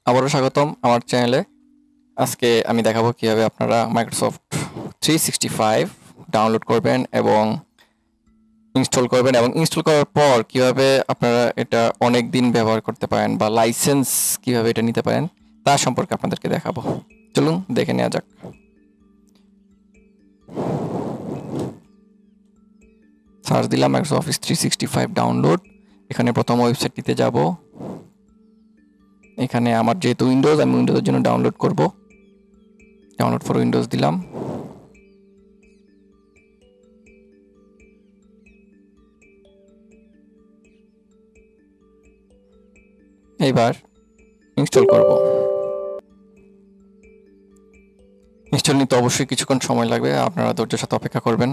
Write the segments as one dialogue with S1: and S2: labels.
S1: আবারও স্বাগতম আমার চ্যানেলে। আজকে আমি দেখাবো কিভাবে আপনারা মাইক্রোসফট 365 ডাউনলোড করবেন এবং ইনস্টল করবেন, এবং ইনস্টল করার পর কিভাবে আপনারা এটা অনেক দিন ব্যবহার করতে পারেন বা লাইসেন্স কিভাবে এটা নিতে পারেন তা সম্পর্কে আপনাদেরকে দেখাবো। চলুন দেখে নেওয়া যাক। সার্চ দিলাম মাইক্রোসফট অফিস 365 ডাউনলোড। এখানে প্রথম ওয়েবসাইটটিতে যাব। এখানে আমার যেহেতু উইন্ডোজ, আমি উইন্ডোজের জন্য ডাউনলোড করব। ডাউনলোড ফর উইন্ডোজ দিলাম। এবার ইনস্টল করব। ইনস্টল নিতে অবশ্যই কিছুক্ষণ সময় লাগবে, আপনারা ধৈর্যের সাথে অপেক্ষা করবেন।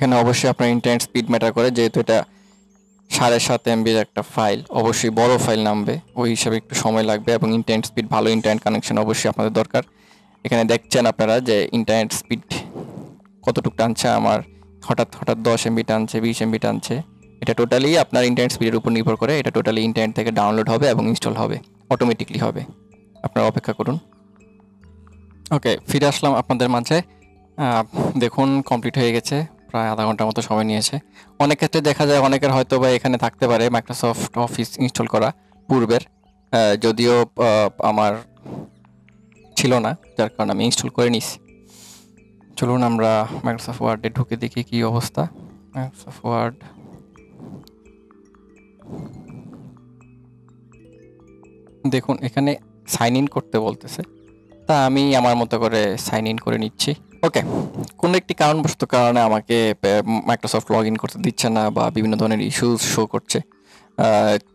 S1: এখানে অবশ্যই আপনার ইন্টারনেট স্পিড ম্যাটার করে, যেহেতু এটা 7.5 MBর একটা ফাইল, অবশ্যই বড় ফাইল নামবে, ওই হিসাবে একটু সময় লাগবে, এবং ইন্টারনেট স্পিড, ভালো ইন্টারনেট কানেকশন অবশ্যই আপনাদের দরকার। এখানে দেখছেন আপনারা যে ইন্টারনেট স্পিড কতটুকু টানছে। আমার হঠাৎ 10 MB টানছে, 20 MB টানছে। এটা টোটালি আপনার ইন্টারনেট স্পিডের উপর নির্ভর করে। এটা টোটালি ইন্টারনেট থেকে ডাউনলোড হবে এবং ইনস্টল হবে, অটোমেটিকলি হবে। আপনারা অপেক্ষা করুন। ওকে, ফিরে আসলাম আপনাদের মাঝে। দেখুন কমপ্লিট হয়ে গেছে, প্রায় আধা ঘন্টার মতো সময় নিয়েছে। অনেক ক্ষেত্রে দেখা যায় অনেকের হয়তো বা এখানে থাকতে পারে মাইক্রোসফট অফিস ইনস্টল করা পূর্বের, যদিও আমার ছিল না, যার কারণে আমি ইনস্টল করে নিছি। চলুন আমরা মাইক্রোসফট ওয়ার্ডে ঢুকে দেখি কি অবস্থা। মাইক্রোসফট ওয়ার্ড, দেখুন এখানে সাইন ইন করতে বলতেছে, তা আমি আমার মতো করে সাইন ইন করে নিচ্ছি। ওকে, কোনো একটি কারণবশত কারণে আমাকে মাইক্রোসফট লগ ইন করতে দিচ্ছে না, বা বিভিন্ন ধরনের ইস্যুস শো করছে।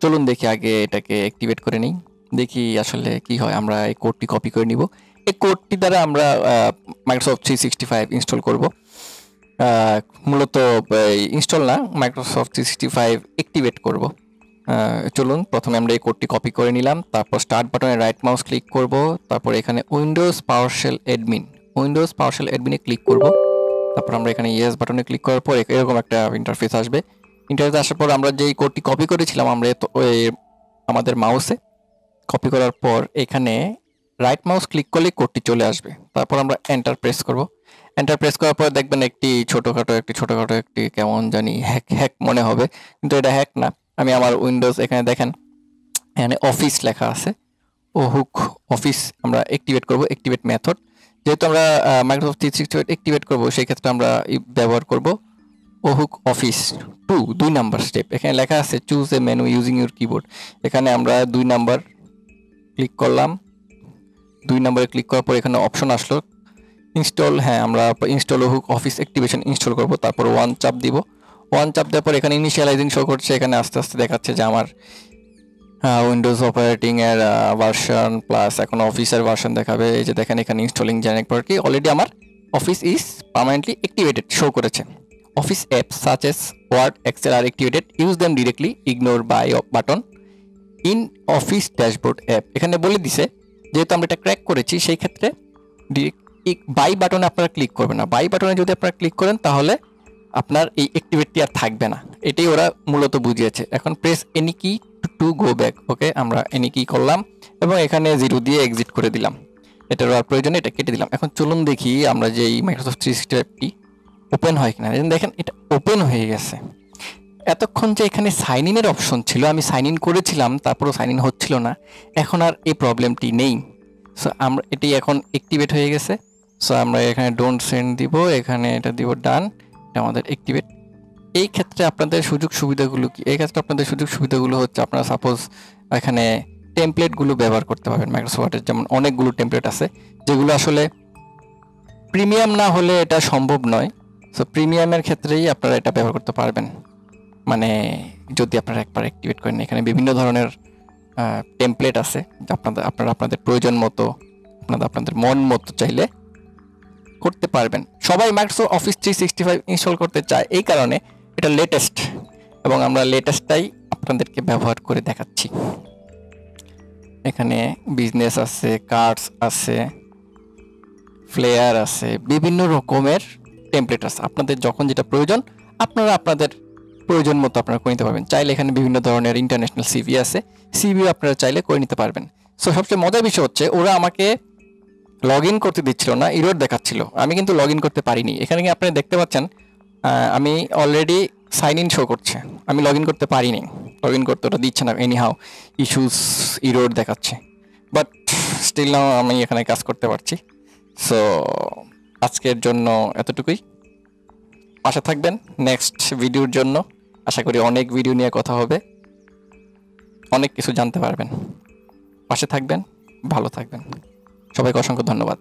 S1: চলুন দেখি আগে এটাকে অ্যাক্টিভেট করে নিই, দেখি আসলে কি হয়। আমরা এই কোডটি কপি করে নিব। এই কোডটি দ্বারা আমরা মাইক্রোসফট 365 ইনস্টল করব। মূলত ইনস্টল না, মাইক্রোসফট 365 অ্যাক্টিভেট করব। চলুন প্রথমে আমরা এই কোডটি কপি করে নিলাম, তারপর স্টার্ট বাটনে রাইট মাউস ক্লিক করব, তারপর এখানে উইন্ডোজ পাওয়ারশেল অ্যাডমিনে ক্লিক করব। তারপর আমরা এখানে ইয়েস বাটনে ক্লিক করার পর এরকম একটা ইন্টারফেস আসবে। ইন্টারফেস আসার পর আমরা যেই কোডটি কপি করেছিলাম, আমরা আমাদের মাউসে কপি করার পর এখানে রাইট মাউস ক্লিক করলে কোডটি চলে আসবে। তারপর আমরা এন্টার প্রেস করব। এন্টার প্রেস করার পর দেখবেন একটি ছোটোখাটো একটি কেমন জানি হ্যাক মনে হবে, কিন্তু এটা হ্যাক না। আমি আমার উইন্ডোজ, এখানে দেখেন এখানে অফিস লেখা আছে, ও হুক অফিস আমরা অ্যাক্টিভেট করব, অ্যাক্টিভেট মেথড। যেহেতু আমরা মাইক্রোসফট 365 অ্যাক্টিভেট করব, সেই ক্ষেত্রে আমরা ব্যবহার করব ও হুক অফিস 2 নাম্বার স্টেপ। এখানে লেখা আছে choose a menu using your keyboard. এখানে আমরা 2 নাম্বার ক্লিক করলাম। 2 নাম্বারে ক্লিক করার পর এখানে অপশন আসলো ইনস্টল। হ্যাঁ, আমরা ইনস্টল ও হুক অফিস অ্যাক্টিভেশন ইনস্টল করব। তারপর 1 চাপ দিব। 1 চাপ দেওয়ার পর এখানে ইনিশিয়ালাইজিং শো করছে। এখানে আস্তে আস্তে দেখাচ্ছে যে আমার উইন্ডোজ অপারেটিং এর ভার্সন প্লাস এখন অফিসের ভার্সন দেখাবে। এই যে দেখেন এখানে ইনস্টলিং জেনারেট পর কি অলরেডি আমার office is permanently activated show করেছে। Office apps such as word, excel আর activated, use them directly, ignore by button in office dashboard app. এখানে বলে দিছে যেহেতু আমরা এটা ক্র্যাক করেছি, সেই ক্ষেত্রে বাই বাটনে আপনারা ক্লিক করবেন না। বাই বাটনে যদি আপনারা ক্লিক করেন তাহলে আপনার এই অ্যাক্টিভিটি আর থাকবে না, এটাই ওরা মূলত বুঝিয়েছে। এখন প্রেস এনি কি টু গো ব্যাক। ওকে, আমরা এনি কি করলাম এবং এখানে 0 দিয়ে এক্সিট করে দিলাম। এটার আর প্রয়োজনে এটা কেটে দিলাম। এখন চলুন দেখি আমরা যে এই মাইক্রোসফট 365টি ওপেন হয় কিনা। দেখেন এটা ওপেন হয়ে গেছে। এতক্ষণ যে এখানে সাইন ইনের অপশন ছিল, আমি সাইন ইন করেছিলাম, তারপরও সাইন ইন হচ্ছিল না। এখন আর এই প্রবলেমটি নেই। সো আমরা এটি এখন অ্যাক্টিভেট হয়ে গেছে। সো আমরা এখানে ডোন্ট সেন্ড দিব, এখানে এটা দিব ডান, এটা আমাদের অ্যাক্টিভেট। এই ক্ষেত্রে আপনাদের সুযোগ সুবিধাগুলো কি? এই ক্ষেত্রে আপনাদের সুযোগ সুবিধাগুলো হচ্ছে আপনারা সাপোজ এখানে টেমপ্লেটগুলো ব্যবহার করতে পারবেন। মাইক্রোসফটের যেমন অনেকগুলো টেমপ্লেট আছে যেগুলো আসলে প্রিমিয়াম না হলে এটা সম্ভব নয়। সো প্রিমিয়ামের ক্ষেত্রেই আপনারা এটা ব্যবহার করতে পারবেন, মানে যদি আপনারা একবার অ্যাক্টিভেট করেন। এখানে বিভিন্ন ধরনের টেমপ্লেট আছে, আপনারা আপনাদের প্রয়োজন মতো, আপনাদের মন মতো চাইলে করতে পারবেন। সবাই মাইক্রোসফট অফিস 365 ইনস্টল করতে চায়, এই কারণে এটা লেটেস্ট এবং আমরা লেটেস্টটাই আপনাদেরকে ব্যবহার করে দেখাচ্ছি। এখানে বিজনেস আছে, কার্ডস আছে, ফ্লেয়ার আছে, বিভিন্ন রকমের টেমপ্লেট আছে। আপনাদের যখন যেটা প্রয়োজন আপনারা আপনাদের প্রয়োজন মতো আপনারা করে নিতে পারবেন। চাইলে এখানে বিভিন্ন ধরনের ইন্টারন্যাশনাল সিভি আছে, সিভিও আপনারা চাইলে করে নিতে পারবেন। সো সবচেয়ে মজার বিষয় হচ্ছে ওরা আমাকে লগ ইন করতে দিচ্ছিল না, এরর দেখাচ্ছিল। আমি কিন্তু লগ ইন করতে পারিনি। এখানে কি আপনারা দেখতে পাচ্ছেন আমি অলরেডি সাইন ইন শো করছে, আমি লগ ইন করতে পারিনি। লগ ইন করতে ওটা দিচ্ছে না, এনি হাউ ইস্যুস ইরোর দেখাচ্ছে, বাট স্টিল নাও আমি এখানে কাজ করতে পারছি। সো আজকের জন্য এতটুকুই। পাশে থাকবেন নেক্সট ভিডিওর জন্য। আশা করি অনেক ভিডিও নিয়ে কথা হবে, অনেক কিছু জানতে পারবেন। পাশে থাকবেন, ভালো থাকবেন। সবাইকে অসংখ্য ধন্যবাদ।